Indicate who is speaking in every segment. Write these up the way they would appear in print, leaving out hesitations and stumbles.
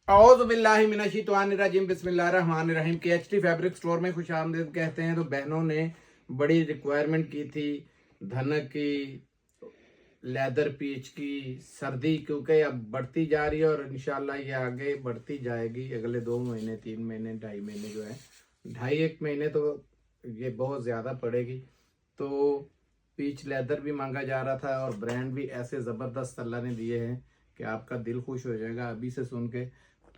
Speaker 1: औज़ु बिल्लाहि मिनश्शैतानिर्रजीम बिस्मिल्लाहिर्रहमानिर्रहीम। KHT fabric store में खुशामदीद कहते हैं। तो बहनों ने बड़ी रिक्वायरमेंट की थी धनक की, लेदर पीच की, सर्दी क्योंकि अब बढ़ती जा रही है और इंशाल्लाह ये आगे बढ़ती जाएगी। अगले 2 महीने 3 महीने 2.5 महीने जो है, 2.5 1 महीने तो ये बहुत ज़्यादा पड़ेगी। तो पीच लेदर भी मांगा जा रहा था और ब्रांड भी ऐसे ज़बरदस्त अल्लाह ने दिए हैं कि आपका दिल खुश हो जाएगा अभी से सुन के।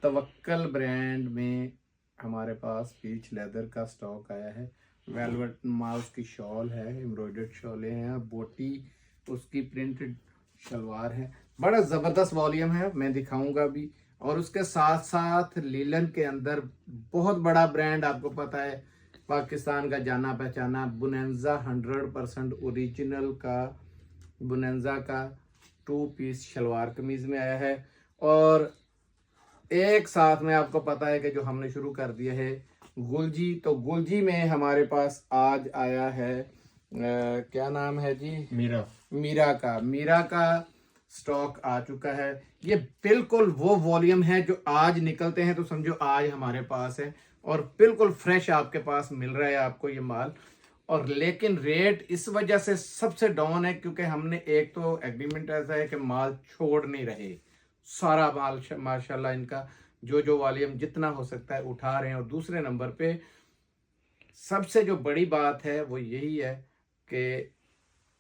Speaker 1: तवक्कल ब्रांड में हमारे पास पीच लेदर का स्टॉक आया है। वेलवेट माउस की शॉल है, एम्ब्रॉयडर्ड शॉलें हैं, बोटी उसकी प्रिंटेड शलवार है। बड़ा ज़बरदस्त वॉल्यूम है, मैं दिखाऊंगा भी। और उसके साथ साथ लीलन के अंदर बहुत बड़ा ब्रांड आपको पता है, पाकिस्तान का जाना पहचाना बुनेंजा 100% ओरिजिनल का बुनेंजा का 2 पीस शलवार कमीज में आया है। और एक साथ में आपको पता है कि जो हमने शुरू कर दिया है गुलजी, तो गुलजी में हमारे पास आज आया है क्या नाम है जी, मीरा का स्टॉक आ चुका है। ये बिल्कुल वो वॉल्यूम है जो आज निकलते हैं तो समझो आज हमारे पास है और बिल्कुल फ्रेश आपके पास मिल रहा है आपको ये माल। और लेकिन रेट इस वजह से सबसे डाउन है क्योंकि हमने एक तो एग्रीमेंट ऐसा है कि माल छोड़ नहीं रहे, सारा माल माशाल्लाह इनका जो जो वॉल्यूम जितना हो सकता है उठा रहे हैं। और दूसरे नंबर पे सबसे जो बड़ी बात है वो यही है कि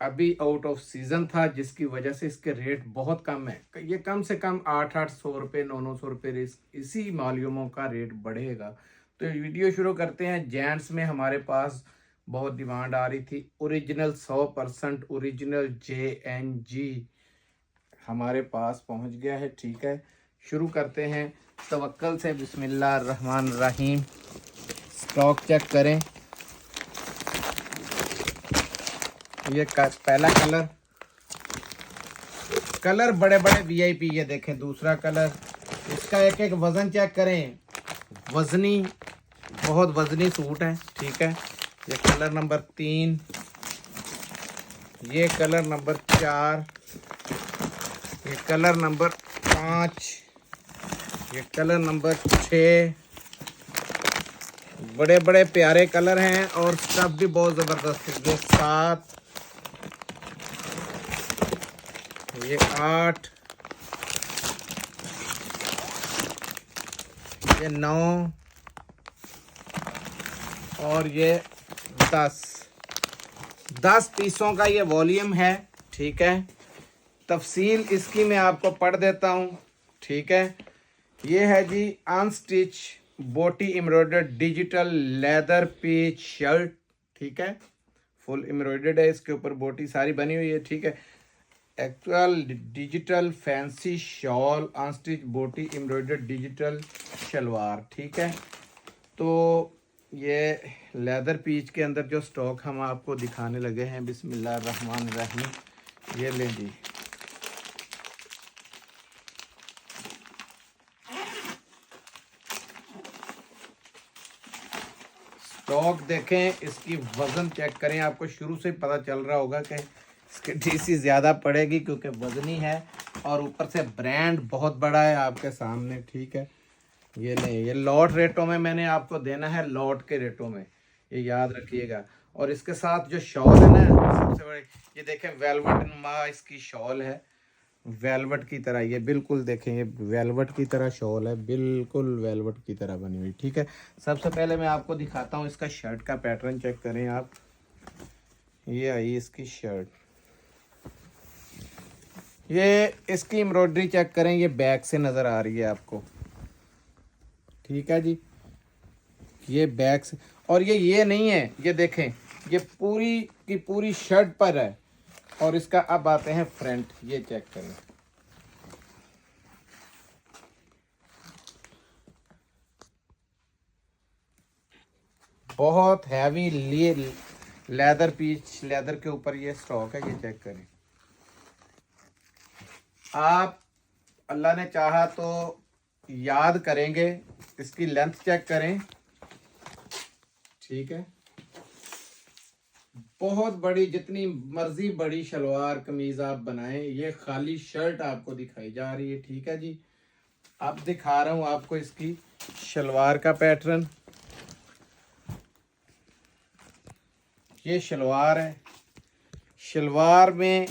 Speaker 1: अभी आउट ऑफ सीजन था जिसकी वजह से इसके रेट बहुत कम है। ये कम से कम 800-800 रुपये 900-900 रुपये इसी मालूमों का रेट बढ़ेगा। तो वीडियो शुरू करते हैं। जेंट्स में हमारे पास बहुत डिमांड आ रही थी, ओरिजिनल 100% ओरिजिनल JNG हमारे पास पहुंच गया है। ठीक है, शुरू करते हैं तवक्कल से। बिस्मिल्लाह रहमान रहीम। स्टॉक चेक करें। ये पहला कलर बड़े बड़े VIP, ये देखें दूसरा कलर। इसका एक एक वजन चेक करें, वजनी बहुत वजनी सूट है। ठीक है, ये कलर नंबर 3, ये कलर नंबर 4, ये कलर नंबर 5, ये कलर नंबर 6। बड़े बड़े प्यारे कलर हैं और सब भी बहुत ज़बरदस्त है। ये 7, ये 8, ये 9 और ये 10 पीसों का ये वॉल्यूम है। ठीक है, तफसील इसकी मैं आपको पढ़ देता हूँ। ठीक है, ये है जी अनस्टिच बोटी embroidered digital leather peach shirt. ठीक है, फुल एम्ब्रॉयडर्ड है, इसके ऊपर बोटी सारी बनी हुई है। ठीक है, actual digital fancy shawl, unstitch बोटी एम्ब्रॉयडर्ड डिजिटल शलवार। ठीक है, तो ये लेदर पीच के अंदर जो स्टॉक हम आपको दिखाने लगे हैं, बिस्मिल्लाह रहमान रहीम। ये लें जी, स्टॉक देखें, इसकी वजन चेक करें। आपको शुरू से पता चल रहा होगा कि इसकी DC ज़्यादा पड़ेगी क्योंकि वजनी है और ऊपर से ब्रांड बहुत बड़ा है आपके सामने। ठीक है, ये नहीं, ये लॉट रेटों में मैंने आपको देना है, लॉट के रेटों में, ये याद रखिएगा। और इसके साथ जो शॉल है ना सबसे बड़ी, ये देखें वेलवेट नुमा इसकी शॉल है, वेलवेट की तरह। ये बिल्कुल देखें, ये वेलवेट की तरह शॉल है, बिल्कुल वेलवेट की तरह बनी हुई। ठीक है, सबसे पहले मैं आपको दिखाता हूँ इसका शर्ट का पैटर्न चेक करें आप। ये आई इसकी शर्ट, ये इसकी एम्ब्रॉयडरी चेक करें, ये बैक से नज़र आ रही है आपको। ठीक है जी, ये बैक से, और ये नहीं है, ये देखें ये पूरी की पूरी शर्ट पर है। और इसका अब आते हैं फ्रंट, ये चेक करें, बहुत हैवी लेदर पीच लेदर के ऊपर ये स्टॉक है। ये चेक करें आप, अल्लाह ने चाहा तो याद करेंगे। इसकी लेंथ चेक करें। ठीक है, बहुत बड़ी, जितनी मर्जी बड़ी शलवार कमीज आप बनाएं, ये खाली शर्ट आपको दिखाई जा रही है। ठीक है जी, अब दिखा रहा हूँ आपको इसकी शलवार का पैटर्न। ये शलवार है, शलवार में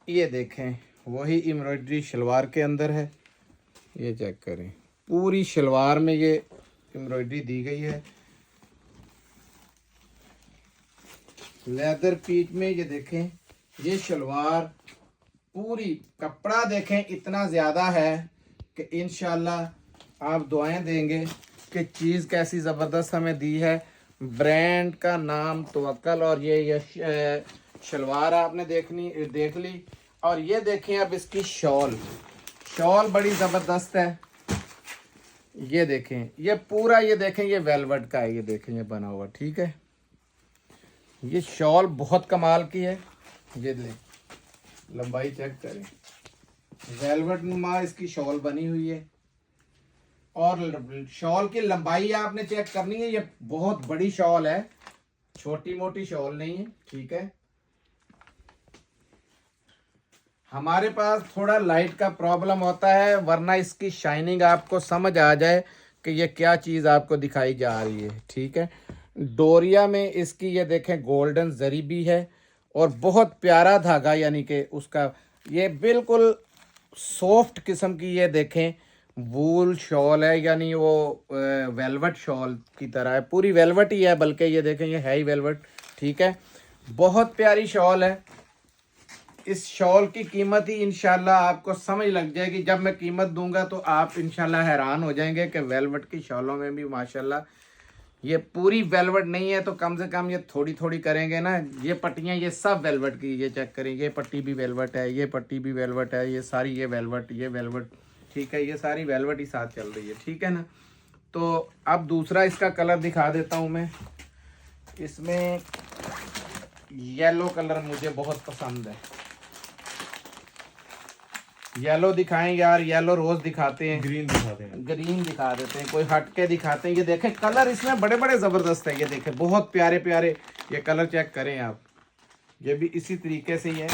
Speaker 1: ये देखें वही एम्ब्रॉयडरी शलवार के अंदर है। ये चेक करें, पूरी शलवार में ये एम्ब्रॉयडरी दी गई है। लेदर पीच में ये देखें, ये शलवार पूरी कपड़ा देखें इतना ज़्यादा है कि इंशाल्लाह आप दुआएं देंगे कि चीज़ कैसी ज़बरदस्त हमें दी है। ब्रांड का नाम तवक्कल, और ये शलवार आपने देख ली। और ये देखें अब इसकी शॉल बड़ी ज़बरदस्त है। ये देखें, ये पूरा ये देखें, ये वेलवेट का है, ये देखें ये बना हुआ, ठीक है। ये शॉल बहुत कमाल की है। ये ले लंबाई चेक करें, वेलवेट नुमा इसकी शॉल बनी हुई है। और शॉल की लंबाई आपने चेक करनी है, ये बहुत बड़ी शॉल है, छोटी मोटी शॉल नहीं है, ठीक है। हमारे पास थोड़ा लाइट का प्रॉब्लम होता है, वरना इसकी शाइनिंग आपको समझ आ जाए कि ये क्या चीज़ आपको दिखाई जा रही है, ठीक है। डोरिया में इसकी ये देखें गोल्डन जरी भी है और बहुत प्यारा धागा, यानी कि उसका ये बिल्कुल सॉफ्ट किस्म की ये देखें वूल शॉल है, यानी वो वेलवेट शॉल की तरह है, पूरी वेलवेट ही है, बल्कि ये देखें ये है ही वेलवेट, ठीक है। बहुत प्यारी शॉल है। इस शॉल की कीमत ही इंशाल्लाह आपको समझ लग जाएगी, जब मैं कीमत दूंगा तो आप इंशाल्लाह हैरान हो जाएंगे कि वेलवेट की शॉलों में भी माशाल्लाह, ये पूरी वेलवेट नहीं है तो कम से कम ये थोड़ी थोड़ी करेंगे ना। ये पट्टियाँ ये सब वेलवेट की, ये चेक करें, ये पट्टी भी वेलवेट है, ये पट्टी भी वेलवेट है, ये सारी ये वेलवेट, ठीक है, ये सारी वेलवेट ही साथ चल रही है, ठीक है ना। तो अब दूसरा इसका कलर दिखा देता हूँ मैं। इसमें येलो कलर मुझे बहुत पसंद है। येलो दिखाएं यार, येलो रोज दिखाते हैं, ग्रीन दिखा देते हैं, कोई हट के दिखाते हैं। ये देखें कलर इसमें बड़े बड़े ज़बरदस्त है, ये देखें बहुत प्यारे प्यारे ये कलर चेक करें आप। ये भी इसी तरीके से ही है।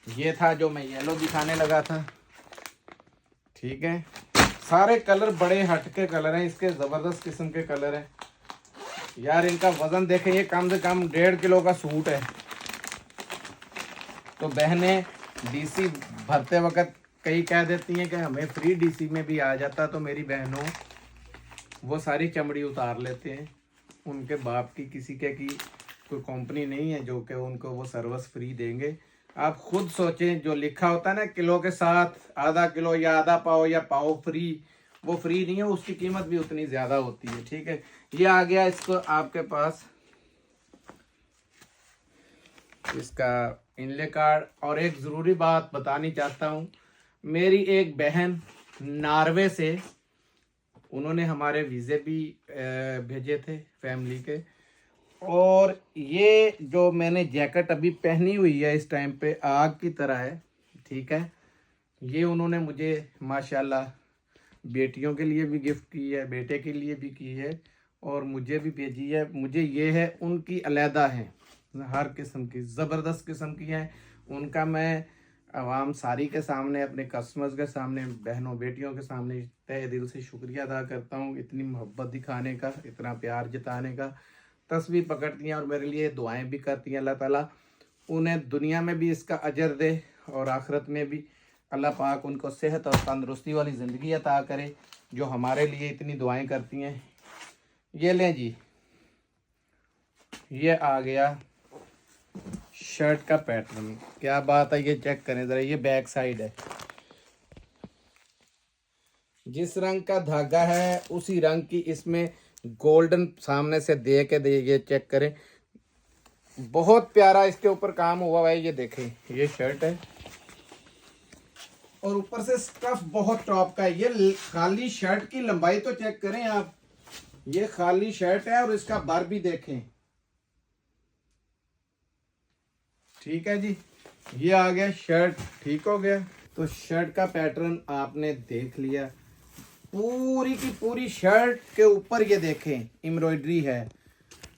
Speaker 1: ये था जो मैं येलो दिखाने लगा था, ठीक है। सारे कलर बड़े हट के कलर हैं, इसके ज़बरदस्त किस्म के कलर हैं यार। इनका वज़न देखें, ये कम से कम 1.5 किलो का सूट है। तो बहनें डीसी भरते वक्त कई कह देती हैं कि हमें फ्री डीसी में भी आ जाता, तो मेरी बहनों वो सारी चमड़ी उतार लेते हैं। उनके बाप की किसी के की कोई कंपनी नहीं है जो कि उनको वो सर्विस फ्री देंगे। आप खुद सोचें, जो लिखा होता है ना किलो के साथ आधा किलो या आधा पाव या पाव फ्री, वो फ्री नहीं है, उसकी कीमत भी उतनी ज़्यादा होती है, ठीक है। ये आ गया इसको आपके पास इसका इनले कार्ड। और एक ज़रूरी बात बतानी चाहता हूँ, मेरी एक बहन नॉर्वे से, उन्होंने हमारे वीज़े भी भेजे थे फैमिली के। और ये जो मैंने जैकेट अभी पहनी हुई है इस टाइम पे आग की तरह है, ठीक है। ये उन्होंने मुझे माशाल्लाह बेटियों के लिए भी गिफ्ट की है, बेटे के लिए भी की है और मुझे भी भेजी है। मुझे ये है, उनकी अलहदा है, हर किस्म की ज़बरदस्त किस्म की हैं। उनका मैं आवाम सारी के सामने, अपने कस्टमर्स के सामने, बहनों बेटियों के सामने तहे दिल से शुक्रिया अदा करता हूँ, इतनी मोहब्बत दिखाने का, इतना प्यार जताने का। तस्वीर पकड़ती हैं और मेरे लिए दुआएं भी करती हैं। अल्लाह ताला उन्हें दुनिया में भी इसका अजर दे और आखिरत में भी अल्लाह पाक उनको सेहत और तंदुरुस्ती वाली ज़िंदगी अता करे, जो हमारे लिए इतनी दुआएं करती हैं। ये लें जी, ये आ गया शर्ट का पैटर्न, क्या बात है। ये चेक करें ज़रा, ये बैक साइड है। जिस रंग का धागा है उसी रंग की इसमें गोल्डन सामने से दे के दे, ये चेक करें, बहुत प्यारा इसके ऊपर काम हुआ है। ये देखें, ये शर्ट है और ऊपर से स्टफ बहुत टॉप का है। ये खाली शर्ट की लंबाई तो चेक करें आप, ये खाली शर्ट है और इसका बर भी देखें, ठीक है जी। ये आ गया शर्ट, ठीक हो गया। तो शर्ट का पैटर्न आपने देख लिया, पूरी की पूरी शर्ट के ऊपर ये देखें एम्ब्रॉयडरी है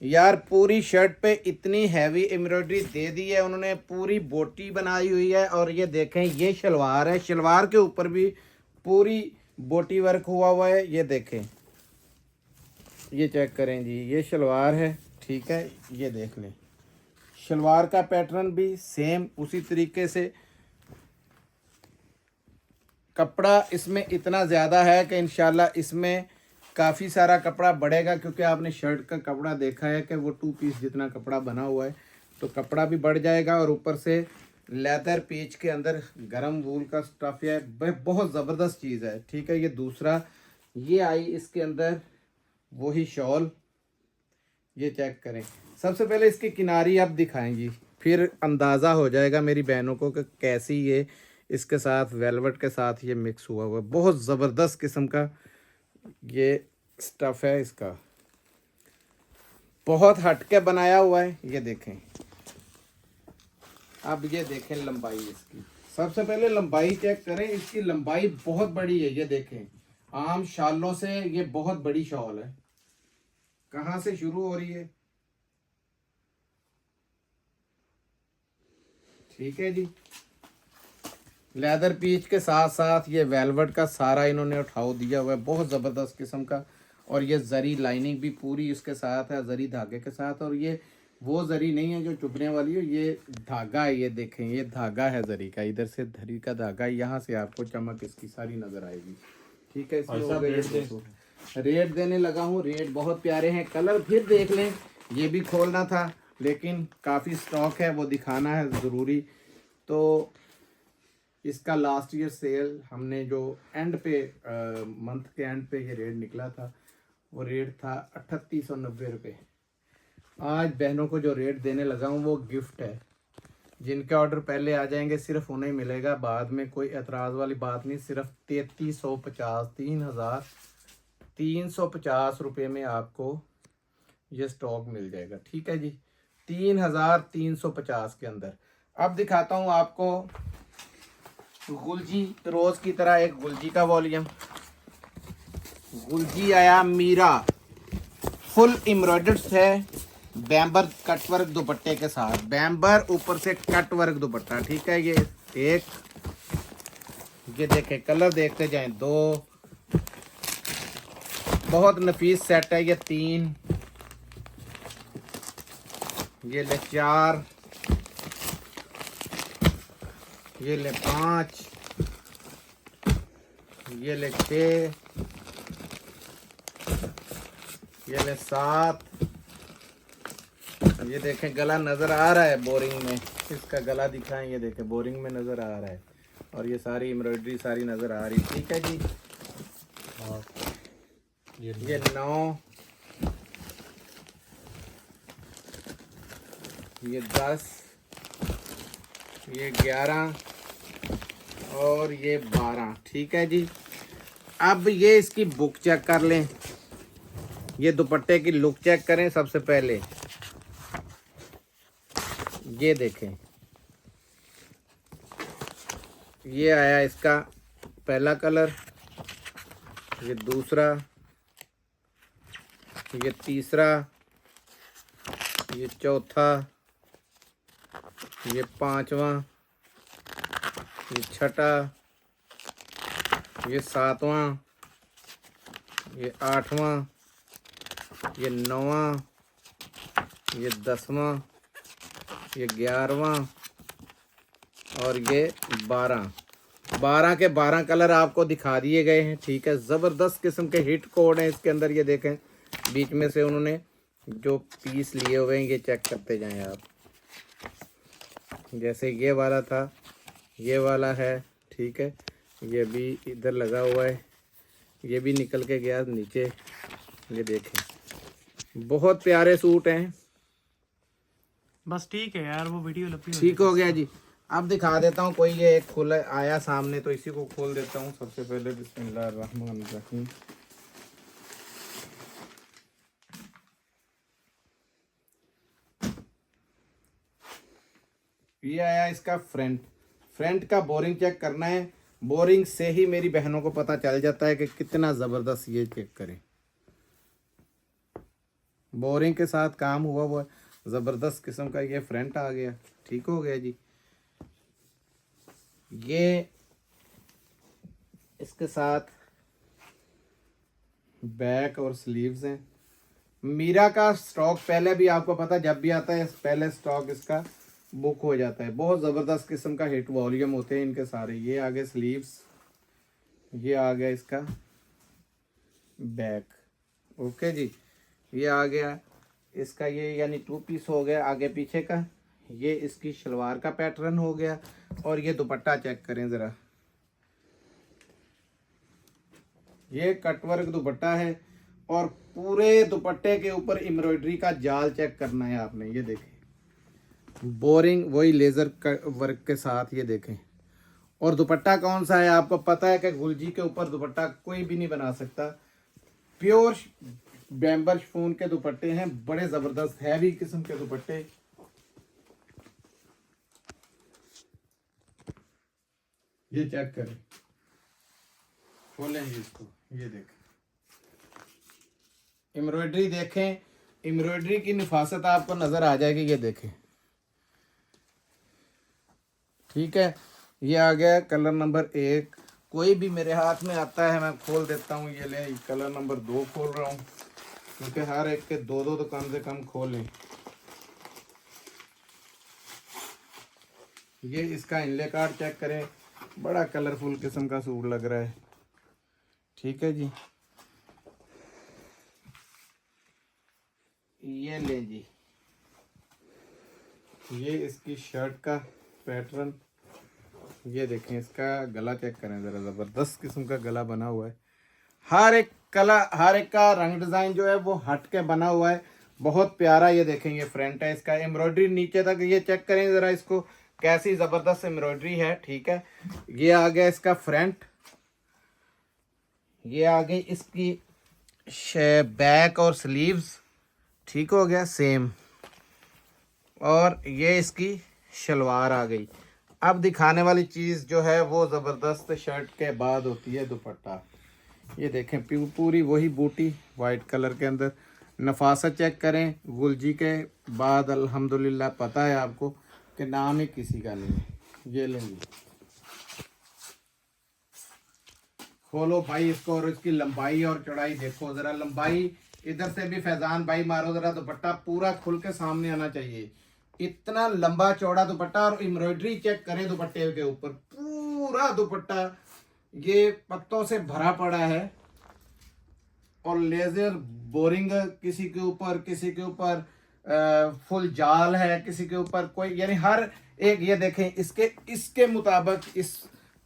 Speaker 1: यार। पूरी शर्ट पे इतनी हैवी एम्ब्रॉयडरी दे दी है उन्होंने, पूरी बोटी बनाई हुई है। और ये देखें, ये शलवार है, शलवार के ऊपर भी पूरी बोटी वर्क हुआ है। ये देखें, ये चेक करें जी, ये शलवार है, ठीक है। ये देख लें, शलवार का पैटर्न भी सेम उसी तरीके से। कपड़ा इसमें इतना ज़्यादा है कि इंशाल्लाह इसमें काफ़ी सारा कपड़ा बढ़ेगा, क्योंकि आपने शर्ट का कपड़ा देखा है कि वो 2 पीस जितना कपड़ा बना हुआ है, तो कपड़ा भी बढ़ जाएगा। और ऊपर से लेदर पीच के अंदर गरम वूल का स्टफ है, बहुत ज़बरदस्त चीज़ है, ठीक है। ये दूसरा, ये आई इसके अंदर वही शॉल, ये चेक करें। सबसे पहले इसकी किनारी आप दिखाएंगी, फिर अंदाज़ा हो जाएगा मेरी बहनों को कि कैसी ये इसके साथ वेलवेट के साथ ये मिक्स हुआ हुआ है। बहुत ज़बरदस्त किस्म का ये स्टफ़ है इसका, बहुत हटके बनाया हुआ है। ये देखें, अब ये देखें लंबाई इसकी। सबसे पहले लंबाई चेक करें, इसकी लंबाई बहुत बड़ी है। ये देखें, आम शॉलों से ये बहुत बड़ी शॉल है। कहाँ से शुरू हो रही है, ठीक है जी। लेदर पीच के साथ साथ ये वेलवेट का सारा इन्होंने उठाव दिया हुआ है, बहुत ज़बरदस्त किस्म का। और ये जरी लाइनिंग भी पूरी इसके साथ है, जरी धागे के साथ। और ये वो जरी नहीं है जो चुभने वाली है, ये धागा है। ये देखें, ये धागा है जरी का, इधर से धरी का धागा है, यहाँ से आपको चमक इसकी सारी नज़र आएगी, ठीक है। इसमें रेट देने लगा हूँ, रेट बहुत प्यारे हैं। कलर फिर देख लें, ये भी खोलना था लेकिन काफ़ी स्टॉक है, वो दिखाना है ज़रूरी। तो इसका लास्ट ईयर सेल हमने जो एंड पे मंथ के एंड पे ये रेट निकला था, वो रेट था 3890 रुपये। आज बहनों को जो रेट देने लगा हूँ वो गिफ्ट है। जिनके ऑर्डर पहले आ जाएंगे सिर्फ उन्हें मिलेगा, बाद में कोई एतराज़ वाली बात नहीं। सिर्फ 3350 रुपये में आपको ये स्टॉक मिल जाएगा, ठीक है जी। 3350 के अंदर। अब दिखाता हूँ आपको गुलजी, रोज की तरह एक गुलजी का वॉल्यूम। गुलजी आया मीरा, फुल एम्ब्रॉयडर्ड है, बैम्बर कटवर्क दुपट्टे के साथ। बैम्बर ऊपर से कटवर्क दुपट्टा, ठीक है। ये एक, ये देखें, कलर देखते जाएं। 2 बहुत नफीस सेट है। ये 3, ये ले 4, ये ले 5, ये ले 6, ये ले 7। ये देखें, गला नज़र आ रहा है बोरिंग में, इसका गला दिखाएं। ये देखें, बोरिंग में नज़र आ रहा है, और ये सारी एम्ब्रॉयडरी सारी नज़र आ रही, ठीक है जी। ये 9, ये 10, ये 11 और ये 12, ठीक है जी। अब ये इसकी बुक चेक कर लें, ये दुपट्टे की लुक चेक करें। सबसे पहले ये देखें, ये आया इसका पहला कलर, ये दूसरा, ये तीसरा, ये चौथा, ये 5वां, ये 6ठा, ये 7वां, ये 8वां, ये 9वां, ये 10वां, ये 11वां और ये 12 के 12 कलर आपको दिखा दिए गए हैं, ठीक है। ज़बरदस्त किस्म के हिट कोड हैं इसके अंदर। ये देखें, बीच में से उन्होंने जो पीस लिए हुए हैं, ये चेक करते जाएं आप। जैसे ये वाला था, ये वाला है, ठीक है। ये भी इधर लगा हुआ है, ये भी निकल के गया नीचे। ये देखें, बहुत प्यारे सूट हैं।
Speaker 2: बस ठीक है यार, वो वीडियो लंबी
Speaker 1: ठीक हो गया जी। अब दिखा देता हूँ, कोई ये एक खुला आया सामने, तो इसी को खोल देता हूँ। सबसे पहले बिस्मिल्लाहिर्रहमानिर्रहीम। ये आया इसका फ्रंट का बोरिंग चेक करना है। बोरिंग से ही मेरी बहनों को पता चल जाता है कि कितना ज़बरदस्त। ये चेक करें, बोरिंग के साथ काम हुआ हुआ ज़बरदस्त किस्म का ये फ्रंट आ गया, ठीक हो गया जी। ये इसके साथ बैक और स्लीव्स हैं। मीरा का स्टॉक पहले भी आपको पता, जब भी आता है पहले स्टॉक इसका बुक हो जाता है। बहुत ज़बरदस्त किस्म का हिट वॉल्यूम होते हैं इनके सारे। ये आ गए स्लीव्स, ये आ गया इसका बैक। ओके जी, ये आ गया इसका ये यानी 2 पीस हो गया आगे पीछे का। ये इसकी शलवार का पैटर्न हो गया। और ये दुपट्टा चेक करें ज़रा, ये कटवर्क दुपट्टा है और पूरे दुपट्टे के ऊपर एम्ब्रॉयडरी का जाल चेक करना है आपने। ये देखें, बोरिंग वही लेज़र वर्क के साथ, ये देखें। और दुपट्टा कौन सा है आपको पता है कि गुलजी के ऊपर दुपट्टा कोई भी नहीं बना सकता। प्योर बैम्बर शिफॉन के दुपट्टे हैं, बड़े ज़बरदस्त हैवी किस्म के दुपट्टे। ये चेक करें, खोलेंगे इसको, ये देखें एम्ब्रॉयडरी, देखें एम्ब्रॉयडरी की निफासत आपको नजर आ जाएगी। ये देखें, ठीक है। ये आ गया कलर नंबर 1। कोई भी मेरे हाथ में आता है मैं खोल देता हूँ। ये ले कलर नंबर 2 खोल रहा हूँ, क्योंकि हर एक के 2-2 तो कम से कम खोलें। ये इसका इनले कार्ड चेक करें, बड़ा कलरफुल किस्म का सूट लग रहा है। ठीक है जी, ये लें जी, ये इसकी शर्ट का पैटर्न। ये देखें, इसका गला चेक करें ज़रा, ज़बरदस्त किस्म का गला बना हुआ है। हर एक हर एक का रंग डिज़ाइन जो है वो हट के बना हुआ है, बहुत प्यारा। ये देखें, ये फ्रंट है इसका, एम्ब्रॉयडरी नीचे तक ये चेक करें ज़रा इसको, कैसी ज़बरदस्त एम्ब्रॉयडरी है। ठीक है, ये आ गया इसका फ्रंट, ये आ गई इसकी बैक और स्लीव्स, ठीक हो गया सेम। और ये इसकी शलवार आ गई। अब दिखाने वाली चीज़ जो है वो ज़बरदस्त शर्ट के बाद होती है दुपट्टा। ये देखें, पूरी वही बूटी वाइट कलर के अंदर। नफासत चेक करें, गुलजी के बाद अल्हम्दुलिल्लाह पता है आपको कि नाम ही किसी का नहीं है। ये लेंगे, खोलो भाई इसको, और इसकी लंबाई और चौड़ाई देखो ज़रा। लंबाई इधर से भी फैजान भाई मारो ज़रा, दुपट्टा पूरा खुल के सामने आना चाहिए। इतना लंबा चौड़ा दुपट्टा, और एम्ब्रॉयडरी चेक करें दुपट्टे के ऊपर, पूरा दुपट्टा ये पत्तों से भरा पड़ा है। और लेजर बोरिंग किसी के ऊपर फुल जाल है, किसी के ऊपर कोई, यानी हर एक। ये देखें, इसके मुताबिक, इस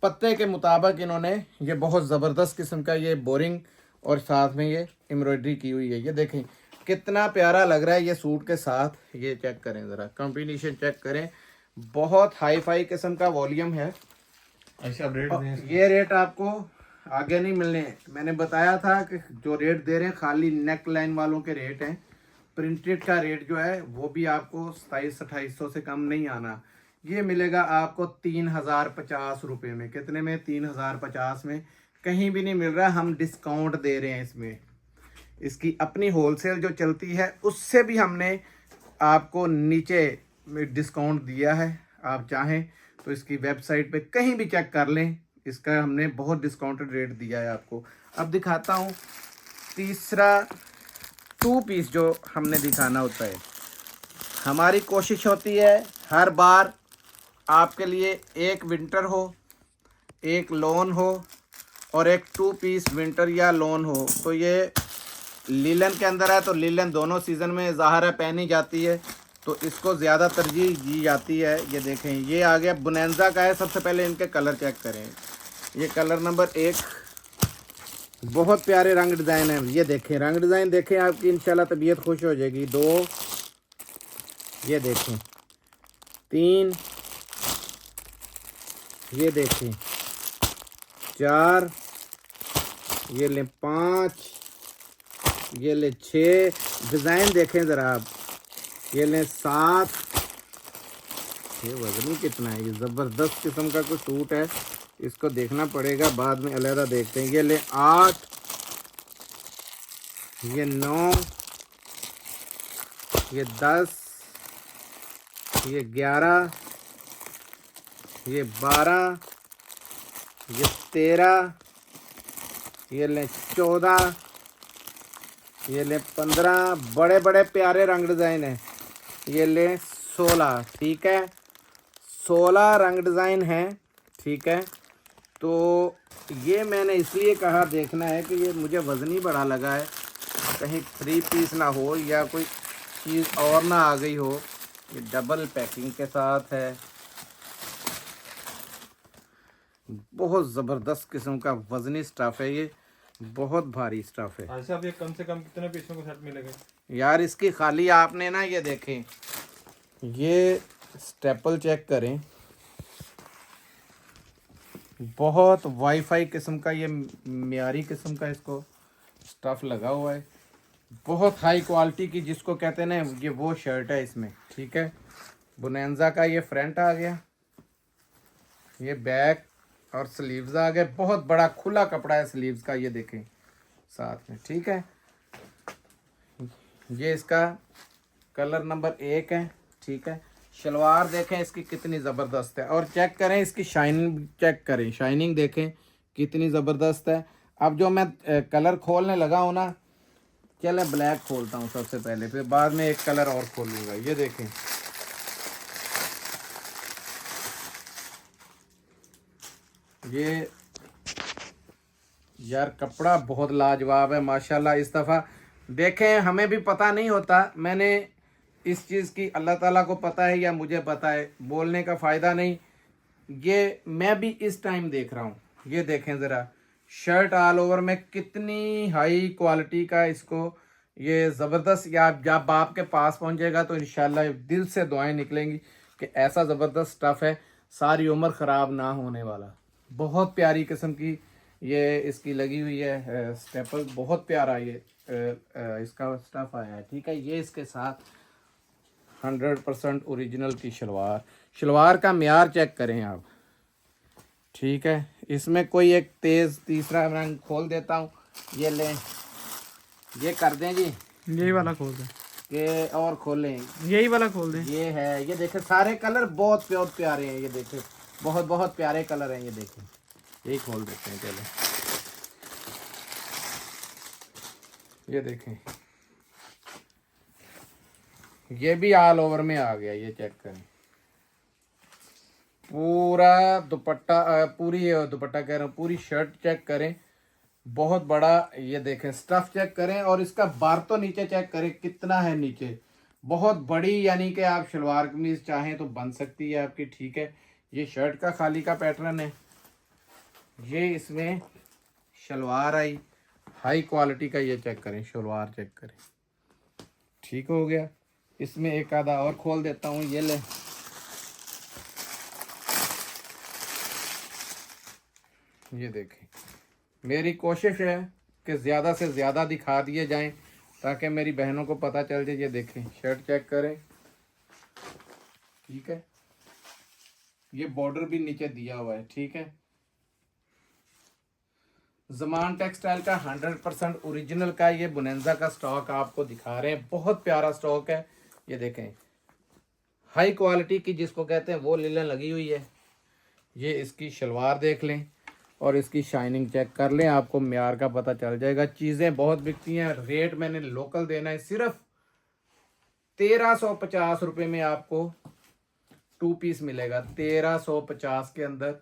Speaker 1: पत्ते के मुताबिक इन्होंने ये बहुत ज़बरदस्त किस्म का ये बोरिंग और साथ में ये एम्ब्रॉयडरी की हुई है। ये देखें कितना प्यारा लग रहा है ये सूट के साथ। ये चेक करें ज़रा, कॉम्बिनेशन चेक करें, बहुत हाई फाई किस्म का वॉल्यूम है।
Speaker 3: अच्छा, रेट
Speaker 1: ये रेट आपको आगे नहीं मिलने। मैंने बताया था कि जो रेट दे रहे हैं खाली नेक लाइन वालों के रेट हैं। प्रिंटेड का रेट जो है वो भी आपको 2700-2800 से कम नहीं आना। ये मिलेगा आपको 3050 रुपये में। कितने में? 3050 में। कहीं भी नहीं मिल रहा, हम डिस्काउंट दे रहे हैं इसमें। इसकी अपनी होलसेल जो चलती है उससे भी हमने आपको नीचे डिस्काउंट दिया है। आप चाहें तो इसकी वेबसाइट पे कहीं भी चेक कर लें, इसका हमने बहुत डिस्काउंटेड रेट दिया है आपको। अब दिखाता हूँ तीसरा 2 पीस जो हमने दिखाना होता है। हमारी कोशिश होती है हर बार आपके लिए एक विंटर हो, एक लॉन हो और एक 2 पीस विंटर या लॉन हो। तो ये लीलन के अंदर है, तो लीलन दोनों सीज़न में ज़ाहिर है पहनी जाती है, तो इसको ज़्यादा तरजीह दी जाती है। ये देखें, ये आ गया बुनेंजा का है। सबसे पहले इनके कलर चेक करें। ये कलर नंबर 1, बहुत प्यारे रंग डिज़ाइन है। ये देखें, रंग डिज़ाइन देखें, आपकी इंशाल्लाह तबीयत खुश हो जाएगी। 2, ये देखें 3, ये देखें 4, ये ले 5, ये ले 6। डिज़ाइन देखें ज़रा आप, ये ले 7। ये वजन कितना है, ये ज़बरदस्त किस्म का कोई सूट है, इसको देखना पड़ेगा, बाद में अलहदा देखते हैं। ये ले 8, ये 9, ये 10, ये 11, ये 12, ये 13, ये ले 14, ये ले 15, बड़े बड़े प्यारे रंग डिज़ाइन है। ये ले 16, ठीक है, 16 रंग डिज़ाइन है, ठीक है। तो ये मैंने इसलिए कहा देखना है कि ये मुझे वज़नी बड़ा लगा है, कहीं 3 पीस ना हो या कोई चीज़ और ना आ गई हो। ये डबल पैकिंग के साथ है, बहुत ज़बरदस्त किस्म का वज़नी स्टफ़ है, ये बहुत भारी स्टफ़ है।
Speaker 3: अच्छा, अब ये कम से कम कितने पीसों का सेट मिलेगा?
Speaker 1: यार इसकी खाली आपने ना ये देखें, ये स्टेपल चेक करें, बहुत वाईफाई किस्म का ये मियारी किस्म का इसको स्टफ़ लगा हुआ है, बहुत हाई क्वालिटी की जिसको कहते हैं ना, ये वो शर्ट है इसमें, ठीक है। बोनेंजा का ये फ्रंट आ गया, ये बैक और स्लीव्स आ गए, बहुत बड़ा खुला कपड़ा है स्लीव्स का, ये देखें साथ में, ठीक है। ये इसका कलर नंबर 1 है, ठीक है। शलवार देखें इसकी कितनी ज़बरदस्त है, और चेक करें इसकी शाइनिंग, चेक करें शाइनिंग देखें कितनी ज़बरदस्त है। अब जो मैं कलर खोलने लगा हूँ ना, चले ब्लैक खोलता हूँ सबसे पहले, फिर बाद में एक कलर और खोलूँगा। ये देखें, ये यार कपड़ा बहुत लाजवाब है माशाल्लाह। इस दफ़ा देखें, हमें भी पता नहीं होता, मैंने इस चीज़ की अल्लाह ताला को पता है या मुझे पता है, बोलने का फ़ायदा नहीं, ये मैं भी इस टाइम देख रहा हूँ। ये देखें ज़रा, शर्ट ऑल ओवर में कितनी हाई क्वालिटी का इसको, ये ज़बरदस्त। या जब आपके पास पहुँचेगा तो इंशाल्लाह दिल से दुआएं निकलेंगी कि ऐसा ज़बरदस्त स्टफ़ है, सारी उम्र ख़राब ना होने वाला। बहुत प्यारी किस्म की ये इसकी लगी हुई है स्टेपल, बहुत प्यारा ये इसका स्टफ़ आया है, ठीक है। ये इसके साथ 100% ओरिजिनल की शलवार, शलवार का म्यार चेक करें आप, ठीक है। इसमें कोई एक तेज़ तीसरा रंग खोल देता हूँ, ये लें, ये कर दें जी,
Speaker 2: यही वाला खोल दें,
Speaker 1: ये और खोलें,
Speaker 2: यही वाला खोल दें।
Speaker 1: ये है, ये देखें सारे कलर बहुत प्यारे हैं, ये देखें बहुत बहुत प्यारे कलर हैं, ये देखें, यही खोल देते हैं पहले, ये देखें, ये भी ऑल ओवर में आ गया, ये चेक करें, पूरा दुपट्टा, पूरी दुपट्टा कह रहा हूँ, पूरी शर्ट चेक करें, बहुत बड़ा, ये देखें स्टफ चेक करें, और इसका बार तो नीचे चेक करें कितना है नीचे, बहुत बड़ी, यानी कि आप शलवार कमीज चाहें तो बन सकती है आपकी, ठीक है। ये शर्ट का खाली का पैटर्न है, ये इसमें शलवार आई हाई क्वालिटी का, ये चेक करें शलवार चेक करें, ठीक हो गया। इसमें एक आधा और खोल देता हूँ, ये ले, ये देखें, मेरी कोशिश है कि ज़्यादा से ज़्यादा दिखा दिए जाएं ताकि मेरी बहनों को पता चल जाए। ये देखें शर्ट चेक करें, ठीक है, ये बॉर्डर भी नीचे दिया हुआ है, ठीक है। ज़मान टेक्सटाइल का 100% ओरिजिनल का ये बोनेंजा का स्टॉक आपको दिखा रहे हैं, बहुत प्यारा स्टॉक है। ये देखें हाई क्वालिटी की जिसको कहते हैं वो लिलन लगी हुई है। ये इसकी शलवार देख लें और इसकी शाइनिंग चेक कर लें, आपको म्यार का पता चल जाएगा। चीज़ें बहुत बिकती हैं, रेट मैंने लोकल देना है, सिर्फ 1350 रुपये में आपको 2 पीस मिलेगा, 1350 के अंदर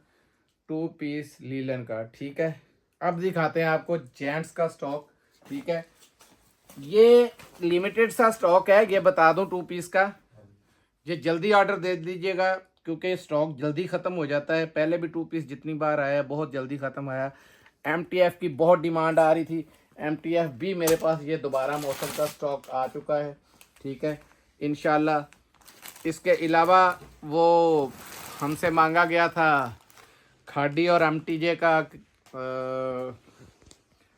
Speaker 1: 2 पीस लीलन का, ठीक है। अब दिखाते हैं आपको जेंट्स का स्टॉक, ठीक है। ये लिमिटेड सा स्टॉक है, ये बता दूं 2 पीस का, ये जल्दी ऑर्डर दे दीजिएगा क्योंकि स्टॉक जल्दी ख़त्म हो जाता है। पहले भी 2 पीस जितनी बार आया है बहुत जल्दी ख़त्म आया। MTF की बहुत डिमांड आ रही थी, MTF भी मेरे पास ये दोबारा मौसम का स्टॉक आ चुका है, ठीक है इंशाल्लाह। इसके अलावा वो हमसे मांगा गया था खाड़ी और MTJ का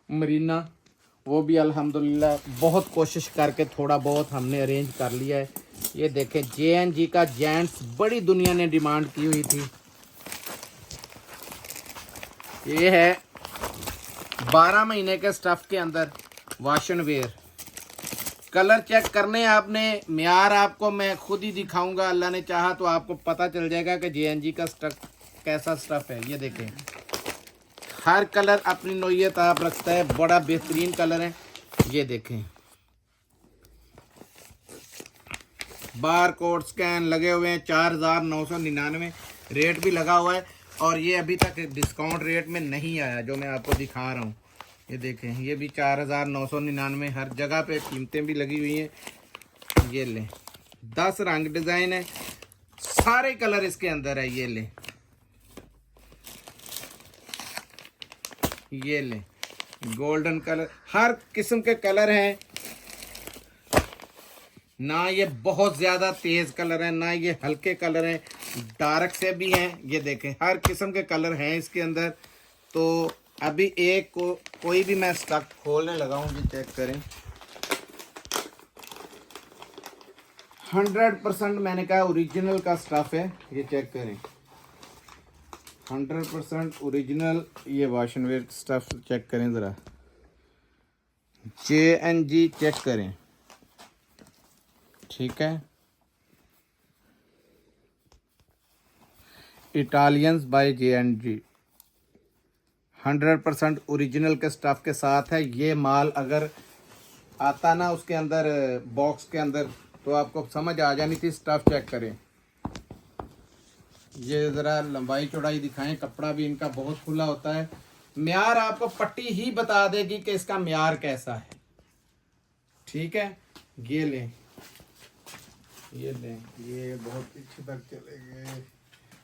Speaker 1: मरीना, वो भी अल्हम्दुलिल्लाह बहुत कोशिश करके थोड़ा बहुत हमने अरेंज कर लिया है। ये देखें JNG का जेंट्स, बड़ी दुनिया ने डिमांड की हुई थी। ये है 12 महीने के स्टफ़ के अंदर वाशन वेयर। कलर चेक करने आपने, म्यार आपको मैं खुद ही दिखाऊंगा, अल्लाह ने चाहा तो आपको पता चल जाएगा कि JNG का स्टफ़ कैसा स्टफ़ है। ये देखें हर कलर अपनी नोयत आप रखता है, बड़ा बेहतरीन कलर है। ये देखें बार कोड स्कैन लगे हुए हैं, 4999 रेट भी लगा हुआ है। और ये अभी तक डिस्काउंट रेट में नहीं आया जो मैं आपको दिखा रहा हूँ। ये देखें ये भी 4999, हर जगह पे कीमतें भी लगी हुई हैं। ये लें 10 रंग डिज़ाइन है, सारे कलर इसके अंदर है। ये लें, ये लें गोल्डन कलर, हर किस्म के कलर हैं। ना ये बहुत ज़्यादा तेज़ कलर है, ना ये हल्के कलर हैं, डार्क से भी हैं। ये देखें हर किस्म के कलर हैं इसके अंदर। तो अभी एक कोई भी मैं स्टॉक खोलने लगा हूँ, ये चेक करें। 100% मैंने कहा ओरिजिनल का स्टफ है। ये चेक करें 100% ओरिजिनल। ये wash and wear stuff check करें ज़रा, JNG चेक करें, ठीक है। इटालियंस बाय JNG 100% ओरिजिनल के स्टफ के साथ है। ये माल अगर आता ना उसके अंदर बॉक्स के अंदर तो आपको समझ आ जानी थी। स्टफ चेक करें, ये ज़रा लंबाई चौड़ाई दिखाएं। कपड़ा भी इनका बहुत खुला होता है। म्यार आपको पट्टी ही बता देगी कि इसका म्यार कैसा है, ठीक है। ये लें, ये लें, ये बहुत पीछे तक चले गए।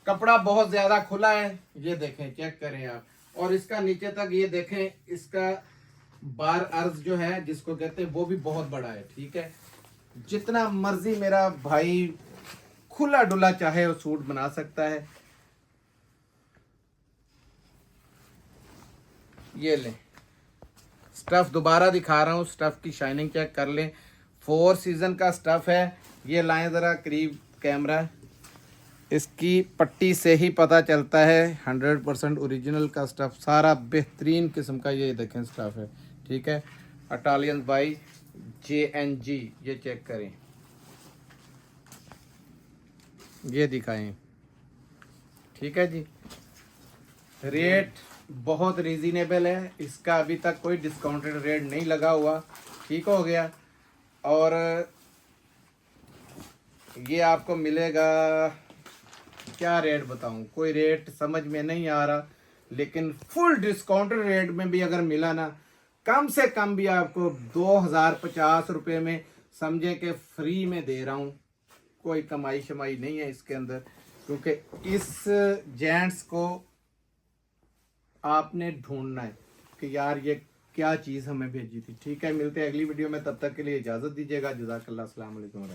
Speaker 1: कपड़ा बहुत ज़्यादा खुला है, ये देखें चेक करें आप। और इसका नीचे तक ये देखें, इसका बार अर्ज जो है जिसको कहते हैं वो भी बहुत बड़ा है, ठीक है। जितना मर्जी मेरा भाई खुला डुला चाहे वो सूट बना सकता है। ये लें स्टफ दोबारा दिखा रहा हूँ, स्टफ की शाइनिंग चेक कर लें। 4 सीजन का स्टफ है। ये लाएं ज़रा करीब कैमरा, इसकी पट्टी से ही पता चलता है 100% ओरिजिनल का स्टफ, सारा बेहतरीन किस्म का ये देखें स्टफ है, ठीक है। इटालियन बाय JNG, ये चेक करें, ये दिखाएं, ठीक है जी। रेट बहुत रीजनेबल है, इसका अभी तक कोई डिस्काउंटेड रेट नहीं लगा हुआ, ठीक हो गया। और ये आपको मिलेगा, क्या रेट बताऊं, कोई रेट समझ में नहीं आ रहा, लेकिन फुल डिस्काउंटेड रेट में भी अगर मिला ना, कम से कम भी आपको 2050 रुपये में समझें कि फ्री में दे रहा हूँ। कोई कमाई शमाई नहीं है इसके अंदर, क्योंकि इस जेंट्स को आपने ढूंढना है कि यार ये क्या चीज़ हमें भेजी थी, ठीक है। मिलते हैं अगली वीडियो में, तब तक के लिए इजाज़त दीजिएगा। जज़ाकल्लाह, अस्सलाम वालेकुम।